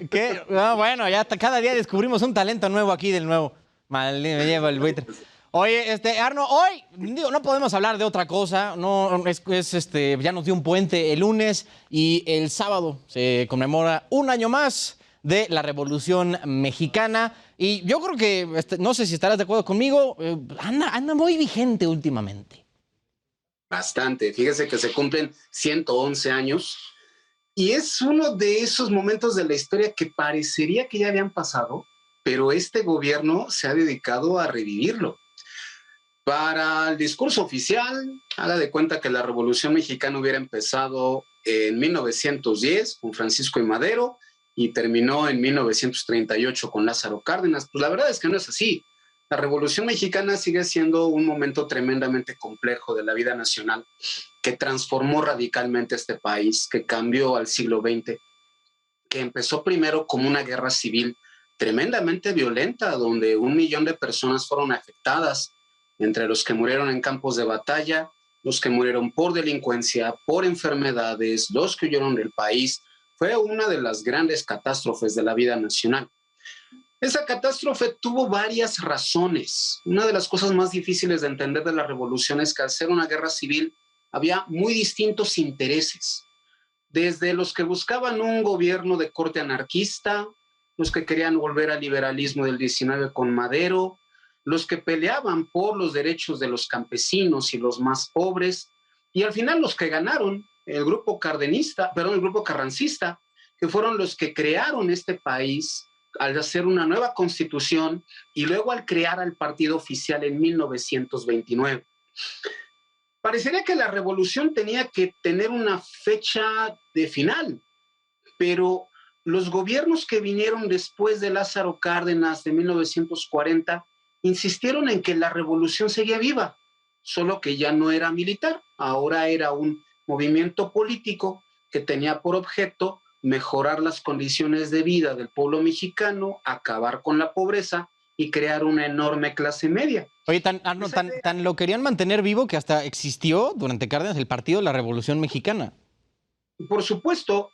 ¿Qué? No, bueno, ya cada día descubrimos un talento nuevo aquí del nuevo. Maldito, me llevo el buitre. Oye, Arno, hoy digo, no podemos hablar de otra cosa. No, ya nos dio un puente el lunes y el sábado se conmemora un año más de la Revolución Mexicana. Y yo creo que, no sé si estarás de acuerdo conmigo, anda muy vigente últimamente. Bastante. Fíjese que se cumplen 111 años y es uno de esos momentos de la historia que parecería que ya habían pasado, pero este gobierno se ha dedicado a revivirlo. Para el discurso oficial, haga de cuenta que la Revolución Mexicana hubiera empezado en 1910 con Francisco I. Madero y terminó en 1938 con Lázaro Cárdenas. Pues la verdad es que no es así. La Revolución Mexicana sigue siendo un momento tremendamente complejo de la vida nacional que transformó radicalmente este país, que cambió al siglo XX, que empezó primero como una guerra civil tremendamente violenta, donde 1 millón de personas fueron afectadas, entre los que murieron en campos de batalla, los que murieron por delincuencia, por enfermedades, los que huyeron del país. Fue una de las grandes catástrofes de la vida nacional. Esa catástrofe tuvo varias razones. Una de las cosas más difíciles de entender de la revolución es que al ser una guerra civil había muy distintos intereses. Desde los que buscaban un gobierno de corte anarquista, los que querían volver al liberalismo del 19 con Madero, los que peleaban por los derechos de los campesinos y los más pobres, y al final los que ganaron, el grupo carrancista, que fueron los que crearon este país al hacer una nueva constitución y luego al crear al partido oficial en 1929. Parecería que la revolución tenía que tener una fecha de final, pero los gobiernos que vinieron después de Lázaro Cárdenas de 1940 insistieron en que la revolución seguía viva, solo que ya no era militar, ahora era un movimiento político que tenía por objeto mejorar las condiciones de vida del pueblo mexicano, acabar con la pobreza y crear una enorme clase media. Oye, tan lo querían mantener vivo que hasta existió durante Cárdenas el Partido de la Revolución Mexicana. Por supuesto,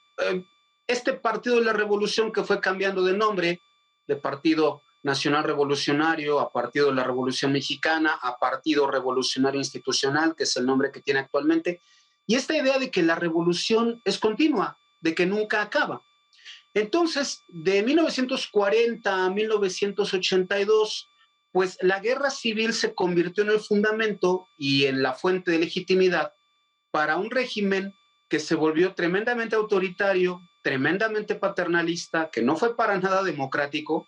este Partido de la Revolución que fue cambiando de nombre, de Partido Nacional Revolucionario a Partido de la Revolución Mexicana, a Partido Revolucionario Institucional, que es el nombre que tiene actualmente, y esta idea de que la revolución es continua, de que nunca acaba. Entonces, de 1940 a 1982, pues la guerra civil se convirtió en el fundamento y en la fuente de legitimidad para un régimen que se volvió tremendamente autoritario, tremendamente paternalista, que no fue para nada democrático,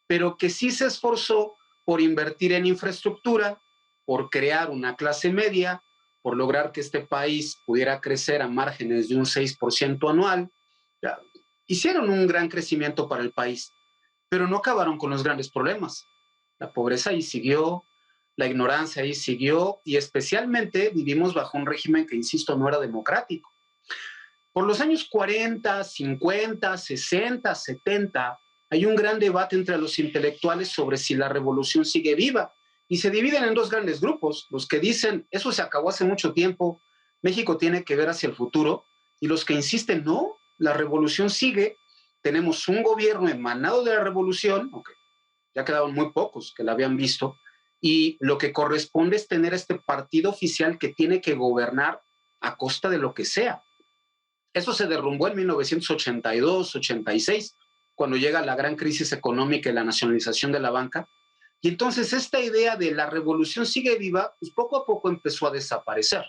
pero que sí se esforzó por invertir en infraestructura, por crear una clase media, por lograr que este país pudiera crecer a márgenes de un 6% anual. Hicieron un gran crecimiento para el país, pero no acabaron con los grandes problemas. La pobreza ahí siguió, la ignorancia ahí siguió, y especialmente vivimos bajo un régimen que, insisto, no era democrático. Por los años 40, 50, 60, 70, hay un gran debate entre los intelectuales sobre si la revolución sigue viva, y se dividen en dos grandes grupos: los que dicen, eso se acabó hace mucho tiempo, México tiene que ver hacia el futuro, y los que insisten, no, la revolución sigue, tenemos un gobierno emanado de la revolución, aunque ya quedaban muy pocos que la habían visto, y lo que corresponde es tener este partido oficial que tiene que gobernar a costa de lo que sea. Eso se derrumbó en 1982-86, cuando llega la gran crisis económica y la nacionalización de la banca. Y entonces esta idea de la revolución sigue viva, pues poco a poco empezó a desaparecer.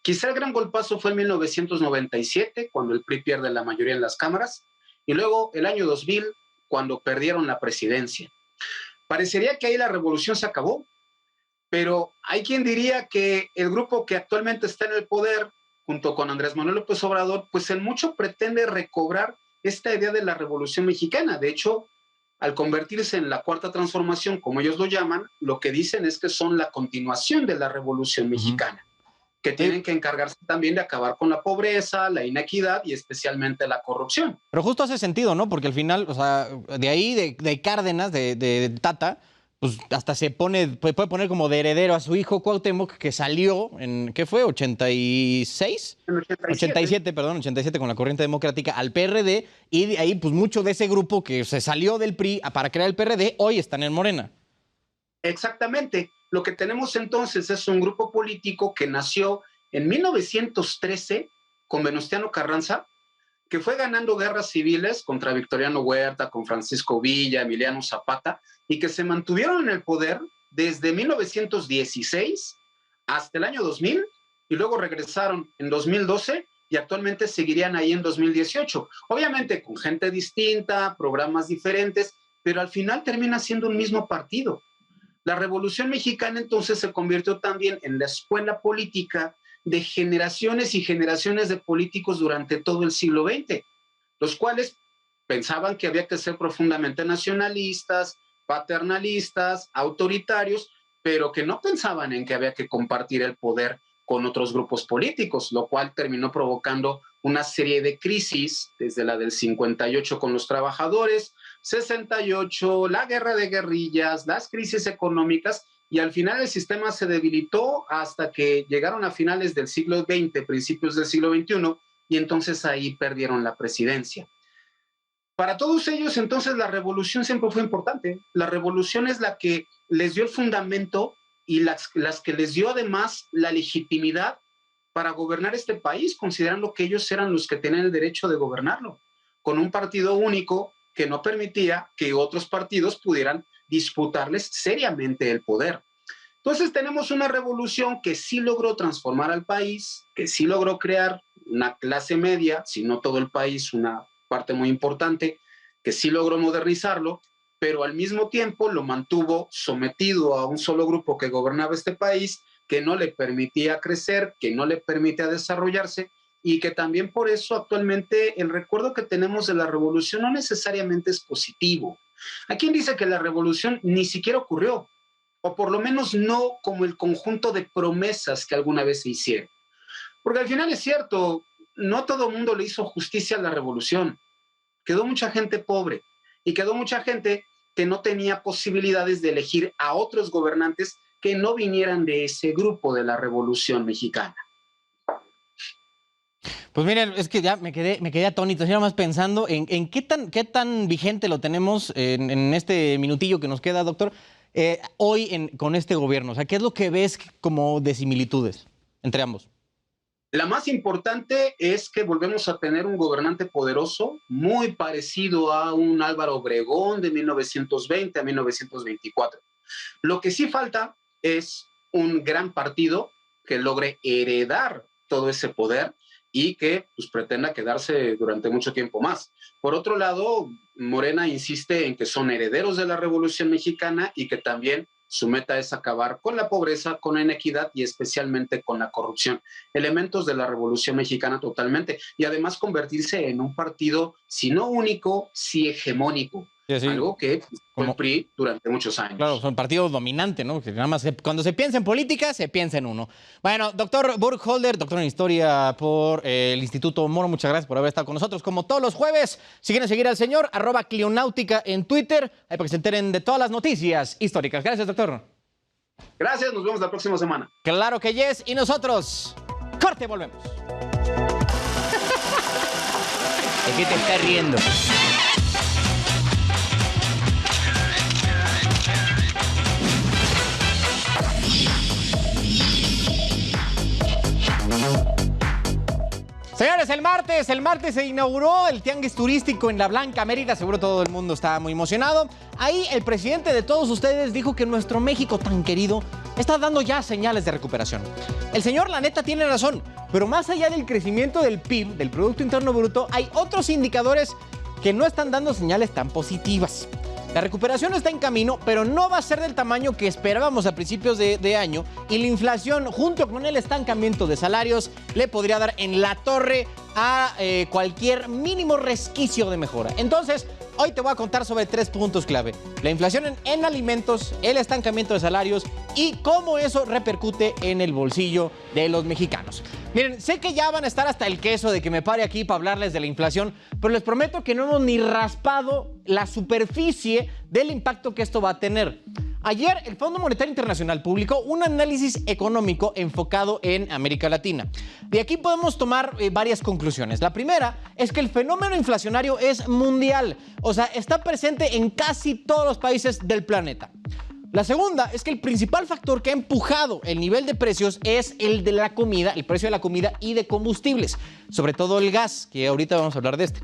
Quizá el gran golpazo fue en 1997, cuando el PRI pierde la mayoría en las cámaras, y luego el año 2000, cuando perdieron la presidencia. Parecería que ahí la revolución se acabó, pero hay quien diría que el grupo que actualmente está en el poder, junto con Andrés Manuel López Obrador, pues en mucho pretende recobrar esta idea de la revolución mexicana. De hecho, al convertirse en la cuarta transformación, como ellos lo llaman, lo que dicen es que son la continuación de la revolución mexicana, que tienen que encargarse también de acabar con la pobreza, la inequidad y especialmente la corrupción. Pero justo hace sentido, ¿no? Porque al final, o sea, de ahí, de Cárdenas, de Tata, pues hasta se puede poner como de heredero a su hijo Cuauhtémoc, que salió en, ¿qué fue? ¿86? En 87, perdón, 87 con la corriente democrática al PRD, y de ahí pues mucho de ese grupo que se salió del PRI para crear el PRD, hoy están en Morena. Exactamente. Lo que tenemos entonces es un grupo político que nació en 1913 con Venustiano Carranza, que fue ganando guerras civiles contra Victoriano Huerta, con Francisco Villa, Emiliano Zapata, y que se mantuvieron en el poder desde 1916 hasta el año 2000, y luego regresaron en 2012 y actualmente seguirían ahí en 2018. Obviamente con gente distinta, programas diferentes, pero al final termina siendo un mismo partido. La Revolución Mexicana entonces se convirtió también en la escuela política de generaciones y generaciones de políticos durante todo el siglo XX, los cuales pensaban que había que ser profundamente nacionalistas, paternalistas, autoritarios, pero que no pensaban en que había que compartir el poder con otros grupos políticos, lo cual terminó provocando una serie de crisis, desde la del 58 con los trabajadores, 68, la guerra de guerrillas, las crisis económicas, y al final el sistema se debilitó hasta que llegaron a finales del siglo XX, principios del siglo XXI, y entonces ahí perdieron la presidencia. Para todos ellos, entonces, la revolución siempre fue importante. La revolución es la que les dio el fundamento y las que les dio además la legitimidad para gobernar este país, considerando que ellos eran los que tenían el derecho de gobernarlo, con un partido único que no permitía que otros partidos pudieran disputarles seriamente el poder. Entonces tenemos una revolución que sí logró transformar al país, que sí logró crear una clase media, si no todo el país, una parte muy importante, que sí logró modernizarlo, pero al mismo tiempo lo mantuvo sometido a un solo grupo que gobernaba este país, que no le permitía crecer, que no le permitía desarrollarse, y que también por eso actualmente el recuerdo que tenemos de la revolución no necesariamente es positivo. Hay quien dice que la revolución ni siquiera ocurrió, o por lo menos no como el conjunto de promesas que alguna vez se hicieron. Porque al final es cierto, no todo el mundo le hizo justicia a la revolución. Quedó mucha gente pobre y quedó mucha gente que no tenía posibilidades de elegir a otros gobernantes que no vinieran de ese grupo de la Revolución Mexicana. Pues miren, es que ya me quedé atónito, nada más pensando en qué tan vigente lo tenemos en este minutillo que nos queda, doctor, hoy con este gobierno. O sea, ¿qué es lo que ves como de similitudes entre ambos? La más importante es que volvemos a tener un gobernante poderoso, muy parecido a un Álvaro Obregón de 1920 a 1924. Lo que sí falta es un gran partido que logre heredar todo ese poder y que pues, pretenda quedarse durante mucho tiempo más. Por otro lado, Morena insiste en que son herederos de la Revolución Mexicana y que también su meta es acabar con la pobreza, con la inequidad y especialmente con la corrupción. Elementos de la Revolución Mexicana totalmente. Y además convertirse en un partido, si no único, sí hegemónico. Sí, sí. Algo que fue el PRI durante muchos años. Claro, son partidos dominantes, ¿no? Que nada más cuando se piensa en política, se piensa en uno. Bueno, doctor Burkholder, doctor en Historia por el Instituto Moro, muchas gracias por haber estado con nosotros. Como todos los jueves, si quieren seguir al señor, @Clionáutica en Twitter, ahí para que se enteren de todas las noticias históricas. Gracias, doctor. Gracias, nos vemos la próxima semana. Claro que yes, y nosotros, corte, volvemos. ¿De qué te estás riendo? Señores, el martes se inauguró el tianguis turístico en La Blanca, Mérida. Seguro todo el mundo está muy emocionado. Ahí el presidente de todos ustedes dijo que nuestro México tan querido está dando ya señales de recuperación. El señor, la neta, tiene razón, pero más allá del crecimiento del PIB, del Producto Interno Bruto, hay otros indicadores que no están dando señales tan positivas. La recuperación está en camino, pero no va a ser del tamaño que esperábamos a principios de año, y la inflación, junto con el estancamiento de salarios, le podría dar en la torre a cualquier mínimo resquicio de mejora. Entonces, hoy te voy a contar sobre 3 puntos clave: la inflación en alimentos, el estancamiento de salarios y cómo eso repercute en el bolsillo de los mexicanos. Miren, sé que ya van a estar hasta el queso de que me pare aquí para hablarles de la inflación, pero les prometo que no hemos ni raspado la superficie del impacto que esto va a tener. Ayer, el Fondo Monetario Internacional publicó un análisis económico enfocado en América Latina. De aquí podemos tomar varias conclusiones. La primera es que el fenómeno inflacionario es mundial, o sea, está presente en casi todos los países del planeta. La segunda es que el principal factor que ha empujado el nivel de precios es el de la comida, el precio de la comida y de combustibles, sobre todo el gas, que ahorita vamos a hablar de este.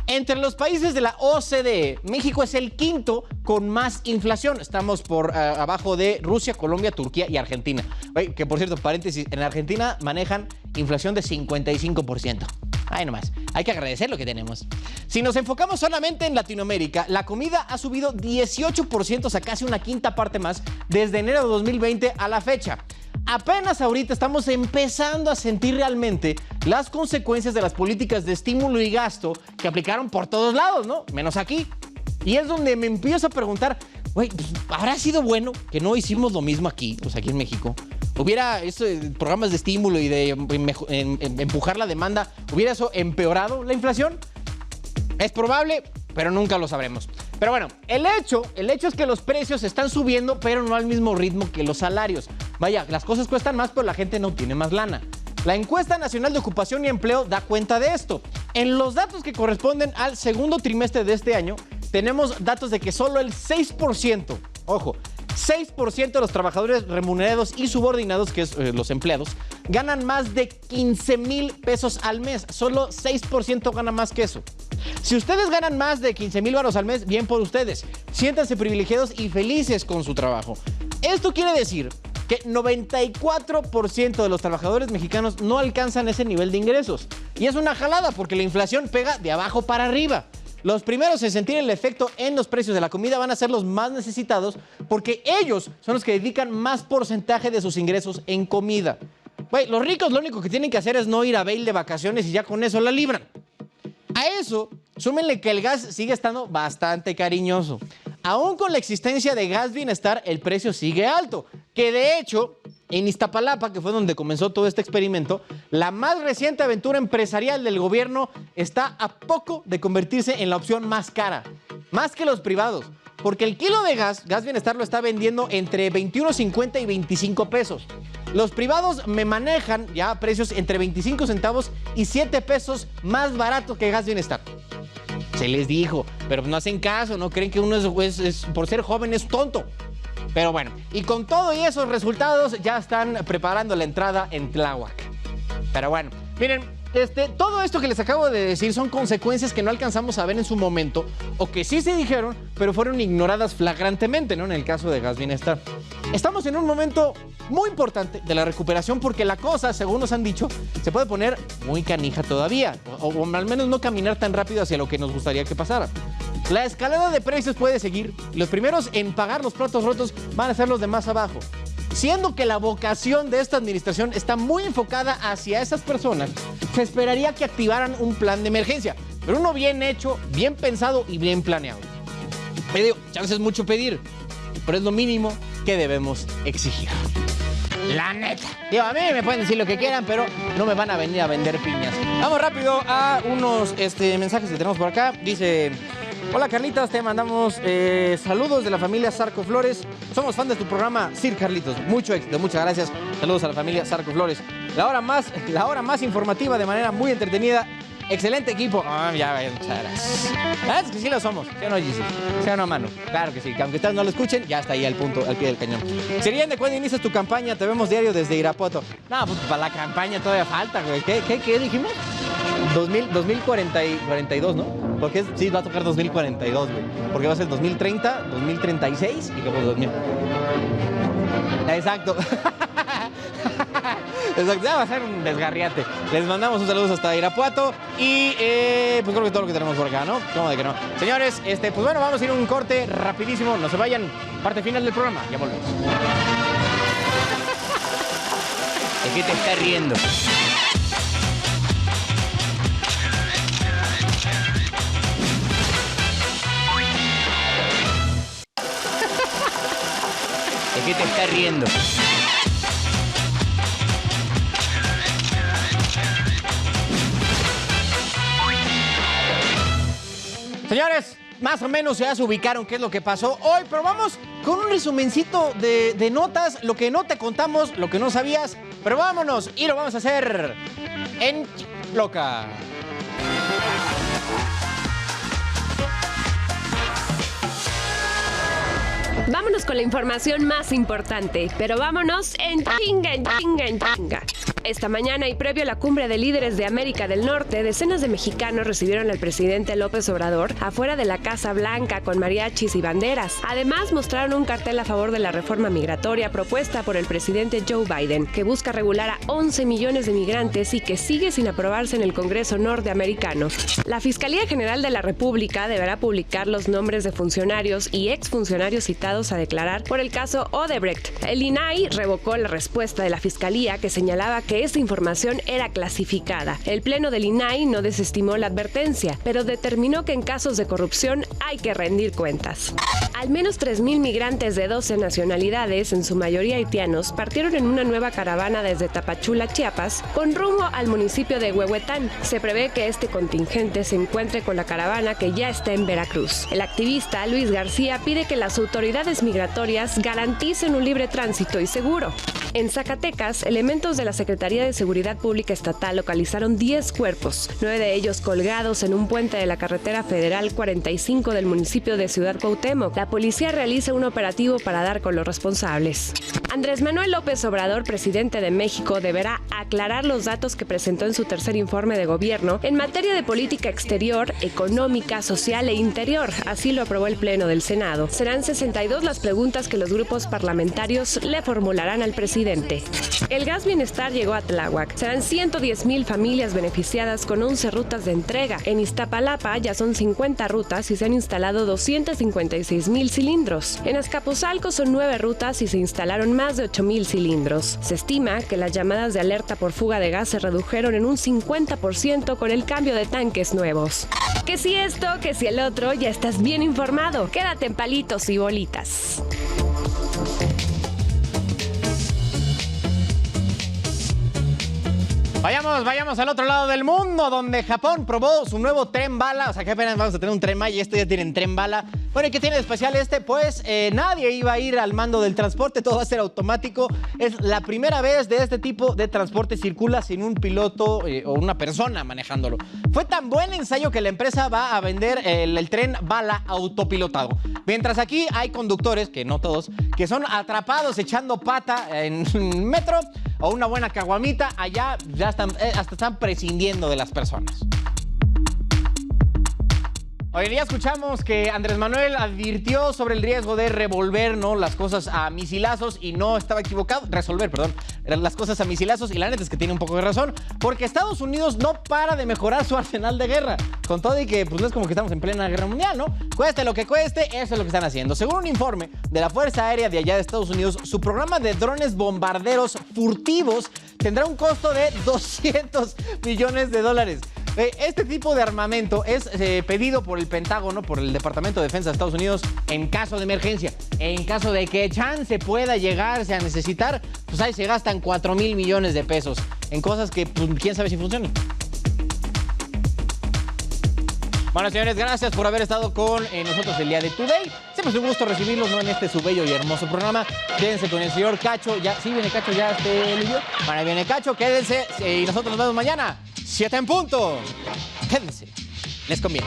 Entre los países de la OCDE, México es el quinto con más inflación. Estamos por abajo de Rusia, Colombia, Turquía y Argentina. Oye, que por cierto, paréntesis, en Argentina manejan inflación de 55%. Ay, nomás, hay que agradecer lo que tenemos. Si nos enfocamos solamente en Latinoamérica, la comida ha subido 18%, o sea, casi una quinta parte más, desde enero de 2020 a la fecha. Apenas ahorita estamos empezando a sentir realmente las consecuencias de las políticas de estímulo y gasto que aplicaron por todos lados, ¿no? Menos aquí. Y es donde me empiezo a preguntar, güey, pues, ¿habrá sido bueno que no hicimos lo mismo aquí, pues aquí en México? ¿Hubiera programas de estímulo y de empujar la demanda, hubiera eso empeorado la inflación? Es probable, pero nunca lo sabremos. Pero bueno, el hecho es que los precios están subiendo, pero no al mismo ritmo que los salarios. Vaya, las cosas cuestan más, pero la gente no tiene más lana. La Encuesta Nacional de Ocupación y Empleo da cuenta de esto. En los datos que corresponden al segundo trimestre de este año, tenemos datos de que solo el 6%, ojo, 6% de los trabajadores remunerados y subordinados, que es los empleados, ganan más de 15,000 pesos al mes. Solo 6% gana más que eso. Si ustedes ganan más de 15,000 varos al mes, bien por ustedes. Siéntanse privilegiados y felices con su trabajo. Esto quiere decir que 94% de los trabajadores mexicanos no alcanzan ese nivel de ingresos. Y es una jalada porque la inflación pega de abajo para arriba. Los primeros en sentir el efecto en los precios de la comida van a ser los más necesitados, porque ellos son los que dedican más porcentaje de sus ingresos en comida. Güey, los ricos lo único que tienen que hacer es no ir a bail de vacaciones y ya con eso la libran. A eso, súmenle que el gas sigue estando bastante cariñoso. Aún con la existencia de Gas Bienestar, el precio sigue alto. Que de hecho, en Iztapalapa, que fue donde comenzó todo este experimento, la más reciente aventura empresarial del gobierno está a poco de convertirse en la opción más cara. Más que los privados. Porque el kilo de Gas Bienestar lo está vendiendo entre 21.50 y 25 pesos. Los privados me manejan ya precios entre 25 centavos y 7 pesos más baratos que Gas Bienestar. Se les dijo, pero no hacen caso, no creen que uno es por ser joven es tonto. Pero bueno, y con todo y esos resultados ya están preparando la entrada en Tláhuac. Pero bueno, miren, todo esto que les acabo de decir son consecuencias que no alcanzamos a ver en su momento, o que sí se dijeron, pero fueron ignoradas flagrantemente, ¿no? En el caso de Gas Bienestar. Estamos en un momento muy importante de la recuperación, porque la cosa, según nos han dicho, se puede poner muy canija todavía, o al menos no caminar tan rápido hacia lo que nos gustaría que pasara. La escalada de precios puede seguir. Los primeros en pagar los platos rotos van a ser los de más abajo. Siendo que la vocación de esta administración está muy enfocada hacia esas personas, se esperaría que activaran un plan de emergencia, pero uno bien hecho, bien pensado y bien planeado. Me digo, chance es mucho pedir, pero es lo mínimo que debemos exigir. La neta. Digo, a mí me pueden decir lo que quieran, pero no me van a venir a vender piñas. Vamos rápido a unos mensajes que tenemos por acá. Dice: hola Carlitos, te mandamos saludos de la familia Zarco Flores. Somos fan de tu programa, Sir Carlitos. Mucho éxito, muchas gracias. Saludos a la familia Zarco Flores. La hora más informativa de manera muy entretenida excelente equipo. Ya, muchas gracias. Es que sí lo somos, ¿sí o no, Giselle? ¿Sí o no, Manu? Claro que sí, que aunque ustedes no lo escuchen, ya está ahí al punto, al pie del cañón. Sirian, ¿de cuándo inicias tu campaña? Te vemos diario desde Irapuato. No, pues para la campaña todavía falta, güey. ¿Qué dijimos? 2042, ¿no? Porque sí, va a tocar 2042, güey. Porque va a ser 2030, 2036 y luego 2000. Exacto. Exacto, ya va a ser un desgarriate. Les mandamos un saludo hasta Irapuato y pues creo que todo lo que tenemos por acá, ¿no? ¿Cómo de que no? Señores, pues bueno, vamos a ir a un corte rapidísimo. No se vayan. Parte final del programa. Ya volvemos. ¿De qué te estás riendo? ¿De qué te estás riendo? Señores, más o menos ya se ubicaron qué es lo que pasó hoy, pero vamos con un resumencito de notas, lo que no te contamos, lo que no sabías, pero vámonos y lo vamos a hacer en Loca. Vámonos con la información más importante, pero vámonos en chinga. Esta mañana y previo a la cumbre de líderes de América del Norte, decenas de mexicanos recibieron al presidente López Obrador afuera de la Casa Blanca con mariachis y banderas. Además, mostraron un cartel a favor de la reforma migratoria propuesta por el presidente Joe Biden, que busca regular a 11 millones de migrantes y que sigue sin aprobarse en el Congreso norteamericano. La Fiscalía General de la República deberá publicar los nombres de funcionarios y exfuncionarios citados a declarar por el caso Odebrecht. El INAI revocó la respuesta de la Fiscalía que señalaba que esta información era clasificada. El Pleno del INAI no desestimó la advertencia, pero determinó que en casos de corrupción hay que rendir cuentas. Al menos 3,000 migrantes de 12 nacionalidades, en su mayoría haitianos, partieron en una nueva caravana desde Tapachula, Chiapas, con rumbo al municipio de Huehuetán. Se prevé que este contingente se encuentre con la caravana que ya está en Veracruz. El activista Luis García pide que las autoridades migratorias garanticen un libre tránsito y seguro. En Zacatecas, elementos de la Secretaría de Seguridad Pública Estatal localizaron 10 cuerpos, 9 de ellos colgados en un puente de la carretera federal 45 del municipio de Ciudad Cuauhtémoc. La policía realiza un operativo para dar con los responsables. Andrés Manuel López Obrador, presidente de México, deberá aclarar los datos que presentó en su tercer informe de gobierno en materia de política exterior, económica, social e interior. Así lo aprobó el Pleno del Senado. Serán 62 las preguntas que los grupos parlamentarios le formularán al presidente. El Gas Bienestar llegó a Tláhuac. Serán 110,000 familias beneficiadas con 11 rutas de entrega. En Iztapalapa ya son 50 rutas y se han instalado 256,000 cilindros. En Azcapotzalco son 9 rutas y se instalaron más de 8,000 cilindros. Se estima que las llamadas de alerta por fuga de gas se redujeron en un 50% con el cambio de tanques nuevos. Que si esto, que si el otro, ya estás bien informado. Quédate en Palitos y Bolitas. Vayamos al otro lado del mundo, donde Japón probó su nuevo tren bala. O sea, que apenas vamos a tener un tren Maya y ya tienen tren bala. Bueno, ¿y qué tiene de especial este? Pues nadie iba a ir al mando del transporte, todo va a ser automático. Es la primera vez de este tipo de transporte circula sin un piloto o una persona manejándolo. Fue tan buen ensayo que la empresa va a vender el tren bala autopilotado. Mientras aquí hay conductores, que no todos, que son atrapados echando pata en metro o una buena caguamita, allá ya hasta están prescindiendo de las personas. Hoy día escuchamos que Andrés Manuel advirtió sobre el riesgo de revolver, ¿no?, las cosas a misilazos y no estaba equivocado. Resolver, perdón, las cosas a misilazos, y la neta es que tiene un poco de razón, porque Estados Unidos no para de mejorar su arsenal de guerra. Con todo y que pues no es como que estamos en plena guerra mundial, ¿no? Cueste lo que cueste, eso es lo que están haciendo. Según un informe de la Fuerza Aérea de allá de Estados Unidos, su programa de drones bombarderos furtivos tendrá un costo de $200 millones. Este tipo de armamento es pedido por el Pentágono, por el Departamento de Defensa de Estados Unidos, en caso de emergencia. En caso de que chance pueda llegarse a necesitar, pues ahí se gastan $4,000 millones en cosas que pues, quién sabe si funcionan. Bueno, señores, gracias por haber estado con nosotros el día de Today. Siempre es un gusto recibirlos, ¿no?, en este su bello y hermoso programa. Quédense con el señor Cacho. Ya, sí viene Cacho, ya lidio. Bueno, viene Cacho, quédense y nosotros nos vemos mañana, 7 en punto. Quédense, les conviene.